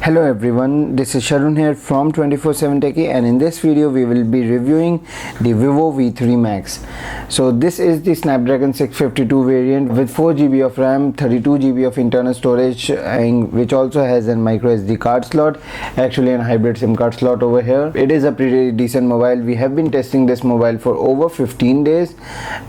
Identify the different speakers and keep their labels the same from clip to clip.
Speaker 1: Hello everyone, this is Sharun here from 24/7 Techie, and in this video we will be reviewing the Vivo V3 Max. So this is the Snapdragon 652 variant with 4GB of RAM, 32GB of internal storage, which also has a micro SD card slot, actually a hybrid SIM card slot over here. It is a pretty decent mobile. We have been testing this mobile for over 15 days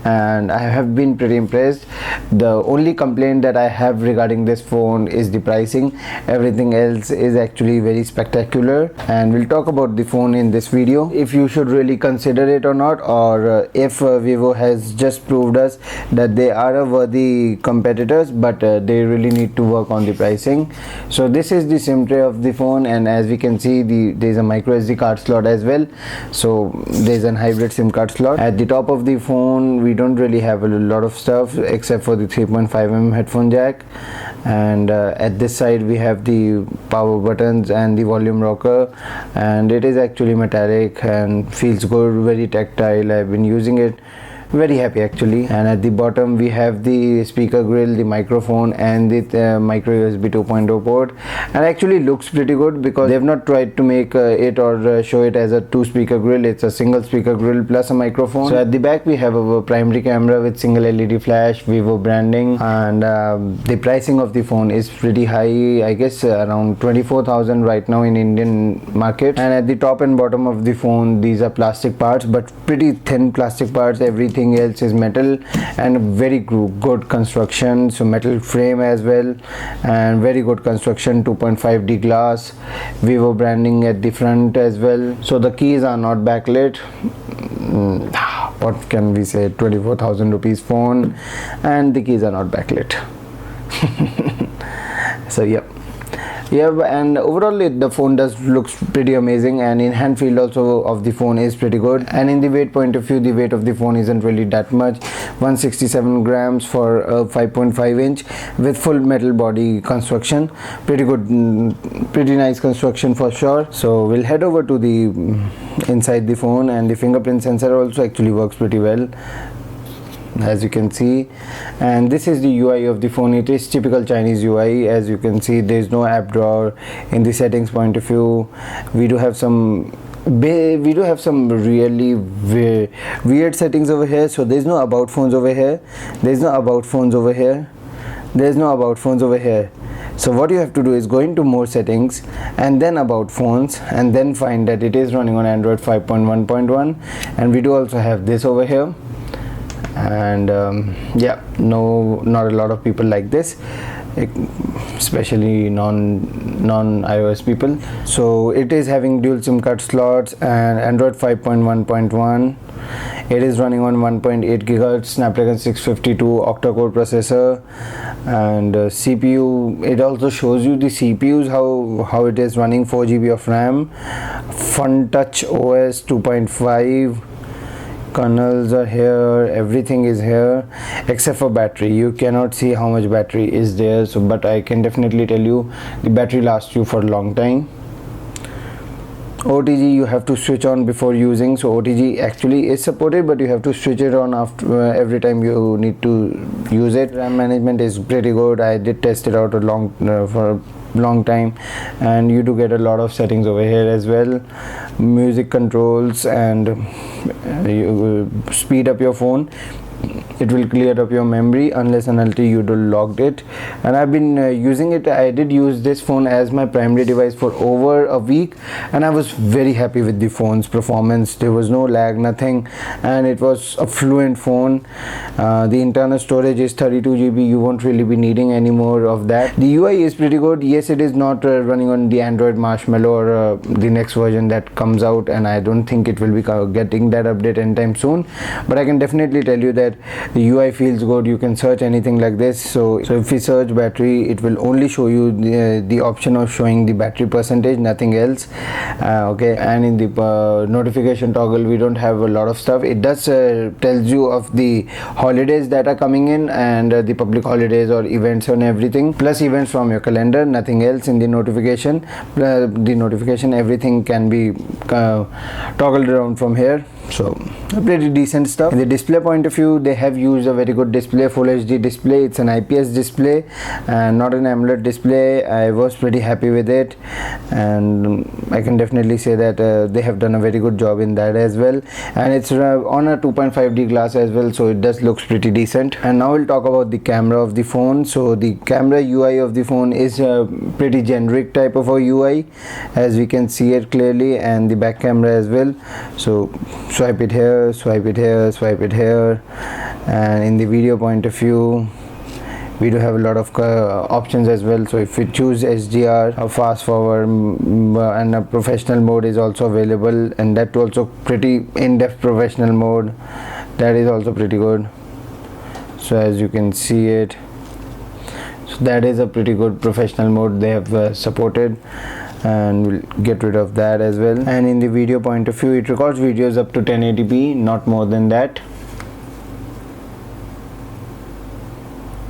Speaker 1: and I have been pretty impressed. The only complaint that I have regarding this phone is the pricing. Everything else is actually very spectacular, and we'll talk about the phone in this video, if you should really consider it or not, or if Vivo has just proved us that they are a worthy competitors, but they really need to work on the pricing. So this is the SIM tray of the phone, and as we can see, there is a micro SD card slot as well. So there's a hybrid SIM card slot. At the top of the phone we don't really have a lot of stuff except for the 3.5mm headphone jack, and at this side we have the power buttons and the volume rocker, and it is actually metallic and feels good, very tactile. I've been using it, very happy actually. And at the bottom we have the speaker grill, the microphone, and the micro USB 2.0 port, and actually looks pretty good because they've not tried to make it or show it as a two speaker grill. It's a single speaker grill plus a microphone. So at the back we have a primary camera with single LED flash, Vivo branding, and the pricing of the phone is pretty high, I guess around 24,000 right now in Indian market. And at the top and bottom of the phone, these are plastic parts, but pretty thin plastic parts. Everything else is metal and very good construction, so metal frame as well, and very good construction, 2.5D glass, Vivo branding at the front as well. So the keys are not backlit. What can we say, 24,000 rupees phone and the keys are not backlit. So and overall the phone looks pretty amazing, and in hand feel also of the phone is pretty good. And in the weight point of view, the weight of the phone isn't really that much, 167 grams for a 5.5 inch with full metal body construction. Pretty good, pretty nice construction for sure. So we'll head over to the inside the phone, and the fingerprint sensor also actually works pretty well, as you can see. And this is the UI of the phone. It is typical Chinese UI. As you can see, there is no app drawer. In the settings point of view, we do have some really weird settings over here. So there's no about phones over here, there's no about phones over here, there's no about phones over here. So what you have to do is go into more settings and then about phones, and then find that it is running on Android 5.1.1, and we do also have this over here. And not a lot of people like this, especially non iOS people. So it is having dual SIM card slots and Android 5.1.1. it is running on 1.8 GHz Snapdragon 652 octa-core processor, and CPU, it also shows you the CPUs, how it is running, 4GB of RAM, FunTouch OS 2.5, kernels are here, everything is here except for battery. You cannot see how much battery is there, so but I can definitely tell you the battery lasts you for a long time. OTG you have to switch on before using, so OTG actually is supported, but you have to switch it on after every time you need to use it. RAM management is pretty good. I did test it out for a long time, and you do get a lot of settings over here as well, music controls, and you speed up your phone. It will clear up your memory unless and until you do logged it. And I've been using it. I did use this phone as my primary device for over a week, and I was very happy with the phone's performance. There was no lag, nothing, and it was a fluent phone. The internal storage is 32GB. You won't really be needing any more of that. The UI is pretty good. Yes, it is not running on the Android Marshmallow or the next version that comes out, and I don't think it will be getting that update anytime soon, but I can definitely tell you that the UI feels good. You can search anything like this. So if we search battery, it will only show you the option of showing the battery percentage, nothing else. Okay, and in the notification toggle we don't have a lot of stuff. It does tells you of the holidays that are coming in, and the public holidays or events and everything, plus events from your calendar, nothing else in the notification. Everything can be toggled around from here. So pretty decent stuff. In the display point of view, they have used a very good display, full HD display. It's an IPS display and not an AMOLED display. I was pretty happy with it, and I can definitely say that they have done a very good job in that as well. And it's on a 2.5D glass as well, so it does looks pretty decent. And now we'll talk about the camera of the phone. So the camera UI of the phone is a pretty generic type of a UI, as we can see it clearly, and the back camera as well. So swipe it here, swipe it here, swipe it here. And in the video point of view, we do have a lot of options as well. So if we choose HDR, a fast forward, and a professional mode is also available, and that also pretty in-depth professional mode, that is also pretty good. So as you can see it, so that is a pretty good professional mode they have supported, and we'll get rid of that as well. And in the video point of view, it records videos up to 1080p, not more than that.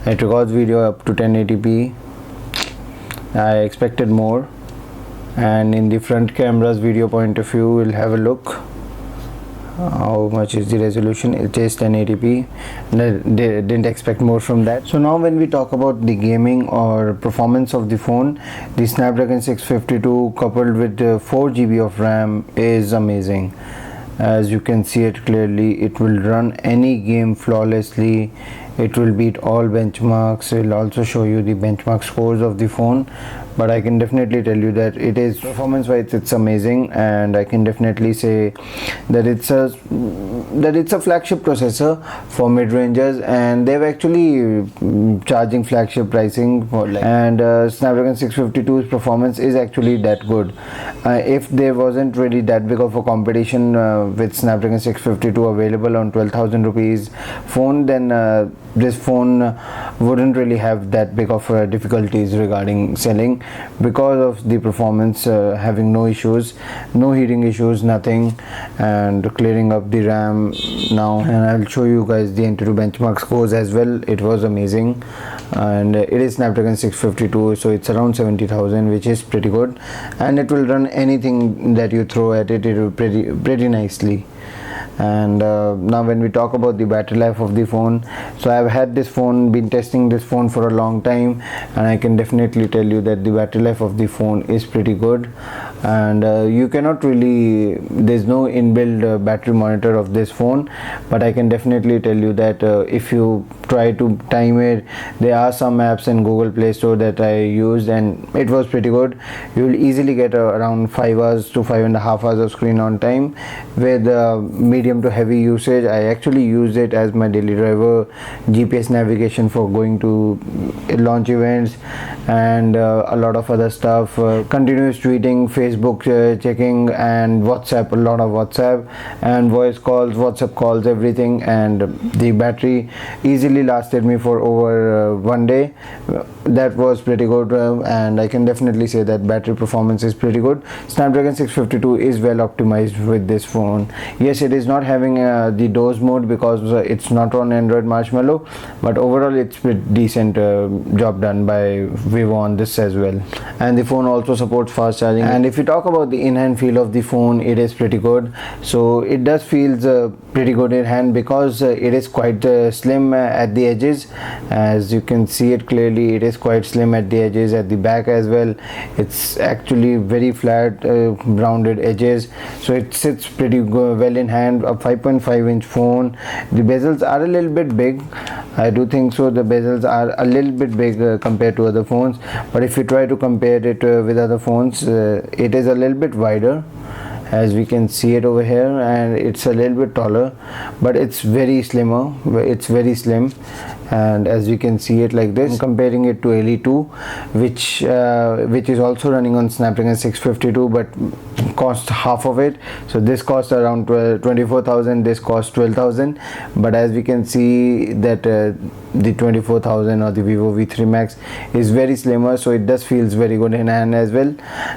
Speaker 1: It records video up to 1080p. I expected more. And in the front camera's video point of view, we'll have a look. How much is the resolution? It is 1080p. They didn't expect more from that. So now when we talk about the gaming or performance of the phone, the Snapdragon 652 coupled with 4 GB of RAM is amazing. As you can see it clearly, it will run any game flawlessly. It will beat all benchmarks. It will also show you the benchmark scores of the phone. But I can definitely tell you that it is, performance wise, it's amazing, and I can definitely say that it's a flagship processor for mid-rangers, and they've actually charging flagship pricing for and Snapdragon 652's performance is actually that good. If there wasn't really that big of a competition with Snapdragon 652 available on 12,000 rupees phone, then this phone wouldn't really have that big of difficulties regarding selling, because of the performance having no issues, no heating issues, nothing, and clearing up the RAM now. And I'll show you guys the Antutu benchmark scores as well. It was amazing, and it is Snapdragon 652, so it's around 70,000, which is pretty good, and it will run anything that you throw at it. It will pretty nicely. And now when we talk about the battery life of the phone, so I've had this phone, been testing this phone for a long time, and I can definitely tell you that the battery life of the phone is pretty good. And you cannot really, there's no inbuilt battery monitor of this phone, but I can definitely tell you that if you try to time it, there are some apps in Google Play Store that I used, and it was pretty good. You'll easily get around 5 hours to 5.5 hours of screen on time with medium to heavy usage. I actually used it as my daily driver, GPS navigation for going to launch events, and a lot of other stuff, continuous tweeting, Facebook checking, and WhatsApp, a lot of WhatsApp and voice calls, WhatsApp calls, everything. And the battery easily lasted me for over 1 day. That was pretty good, and I can definitely say that battery performance is pretty good. Snapdragon 652 is well optimized with this phone. Yes, it is not having the DOS mode because it's not on Android Marshmallow, but overall it's pretty decent job done by Vivo on this as well. And the phone also supports fast charging. And if you talk about the in-hand feel of the phone, it is pretty good. So it does feels pretty good in hand because it is quite slim at the edges. As you can see it clearly, it is quite slim at the edges, at the back as well. It's actually very flat, rounded edges, so it sits pretty well in hand. A 5.5-inch phone. The bezels are a little bit big, I do think so. The bezels are a little bit big compared to other phones, but if you try to compare it with other phones, it is a little bit wider, as we can see it over here, and it's a little bit taller, but it's very slimmer. It's very slim, and as you can see it like this. I'm comparing it to LE2, which is also running on Snapdragon 652 but costs half of it. So this costs around 24,000, this costs 12,000, but as we can see that the 24,000 or the Vivo V3 Max is very slimmer, so it does feels very good in hand as well,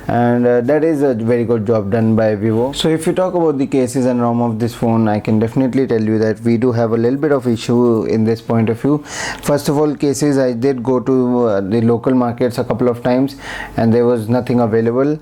Speaker 1: and that is a very good job done by Vivo. So if you talk about the cases and ROM of this phone, I can definitely tell you that we do have a little bit of issue in this point of view. First of all, cases, I did go to the local markets a couple of times and there was nothing available.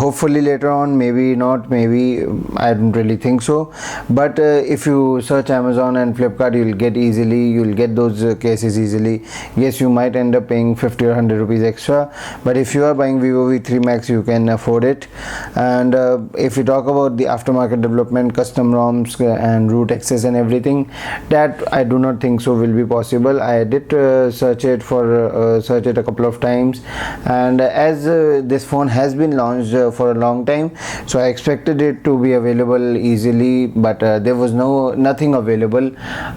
Speaker 1: Hopefully later on, maybe not, maybe, I don't really think so, but if you search Amazon and Flipkart, you'll get those cases easily. Yes, you might end up paying 50 or 100 rupees extra, but if you are buying Vivo V3 Max, you can afford it. And if we talk about the aftermarket development, custom ROMs and root access and everything, that I do not think so will be possible. I did search it a couple of times, and as this phone has been launched for a long time, so I expected it to be available easily, but there was nothing available.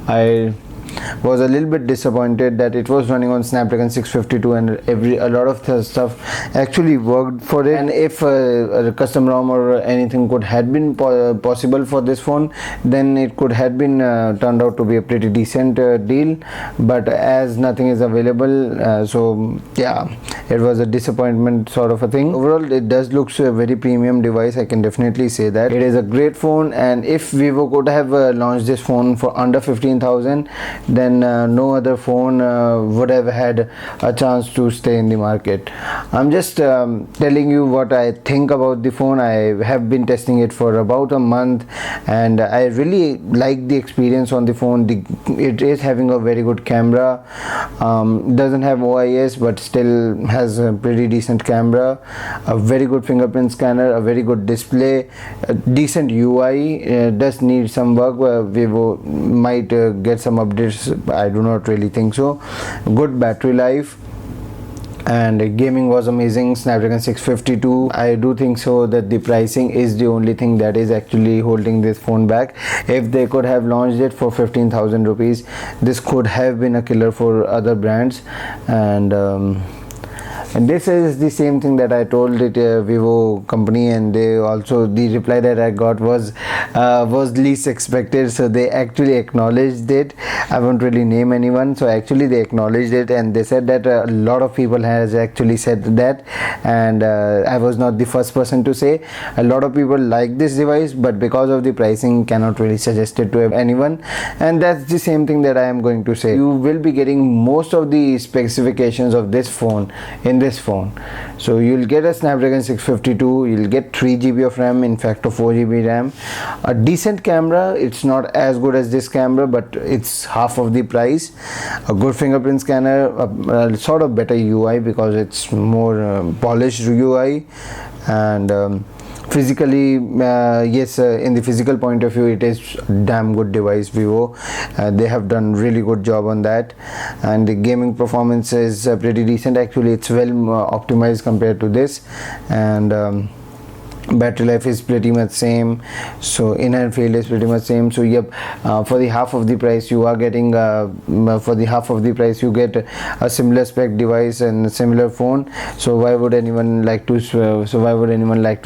Speaker 1: I was a little bit disappointed that it was running on Snapdragon 652 and a lot of the stuff actually worked for it. And if a custom ROM or anything could have been possible for this phone, then it could have been turned out to be a pretty decent deal, but as nothing is available, so yeah, it was a disappointment sort of a thing. Overall, it does look a very premium device, I can definitely say that. It is a great phone, and if Vivo could have launched this phone for under 15,000, then no other phone would have had a chance to stay in the market. I'm just telling you what I think about the phone. I have been testing it for about a month and I really like the experience on the phone. It is having a very good camera, doesn't have OIS but still has a pretty decent camera, a very good fingerprint scanner, a very good display, a decent UI. Does need some work. Vivo might get some updates, I do not really think so. Good battery life, and gaming was amazing. Snapdragon 652. I do think so that the pricing is the only thing that is actually holding this phone back. If they could have launched it for 15,000 rupees, this could have been a killer for other brands. And this is the same thing that I told it Vivo company, and they also, the reply that I got was least expected. So they actually acknowledged it. I won't really name anyone, so actually they acknowledged it, and they said that a lot of people has actually said that, and I was not the first person to say. A lot of people like this device, but because of the pricing cannot really suggest it to anyone, and that's the same thing that I am going to say. You will be getting most of the specifications of this phone in this phone. So you'll get a Snapdragon 652, you'll get 3 GB of RAM, in fact 4 GB RAM, a decent camera. It's not as good as this camera, but it's half of the price, a good fingerprint scanner, a sort of better UI because it's more polished UI, and physically, yes, in the physical point of view, it is a damn good device. Vivo, they have done really good job on that, and the gaming performance is pretty decent. Actually, it's well optimized compared to this, and battery life is pretty much same, so in-hand field is pretty much same. So yep, for the half of the price you are getting you get a similar spec device and a similar phone. So why would anyone like to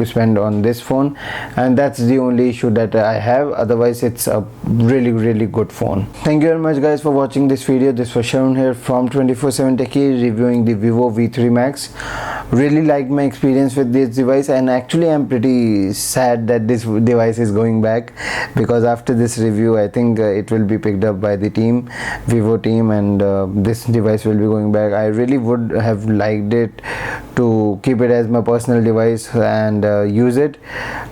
Speaker 1: spend on this phone? And that's the only issue that I have. Otherwise, it's a really good phone. Thank you very much guys for watching this video. This was Sharun here from 24/7 Techie, reviewing the Vivo V3 Max. Really liked my experience with this device, and actually I'm pretty sad that this device is going back, because after this review I think it will be picked up by the Vivo team, and this device will be going back. I really would have liked it to keep it as my personal device and use it,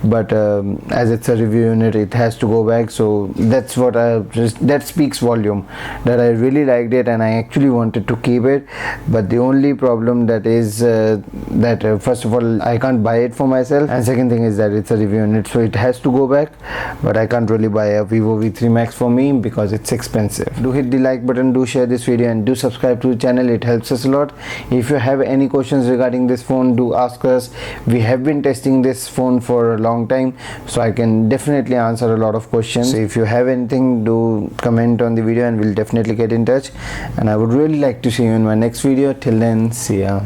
Speaker 1: but as it's a review unit, it has to go back. So that's what that speaks volume, that I really liked it and I actually wanted to keep it. But the only problem that is that first of all, I can't buy it for myself, and second thing is that it's a review unit, so it has to go back. But I can't really buy a Vivo V3 Max for me because it's expensive. Do hit the like button, do share this video, and do subscribe to the channel. It helps us a lot. If you have any questions regarding this phone, do ask us. We have been testing this phone for a long time, so I can definitely answer a lot of questions. So if you have anything, do comment on the video and we'll definitely get in touch, and I would really like to see you in my next video. Till then, see ya.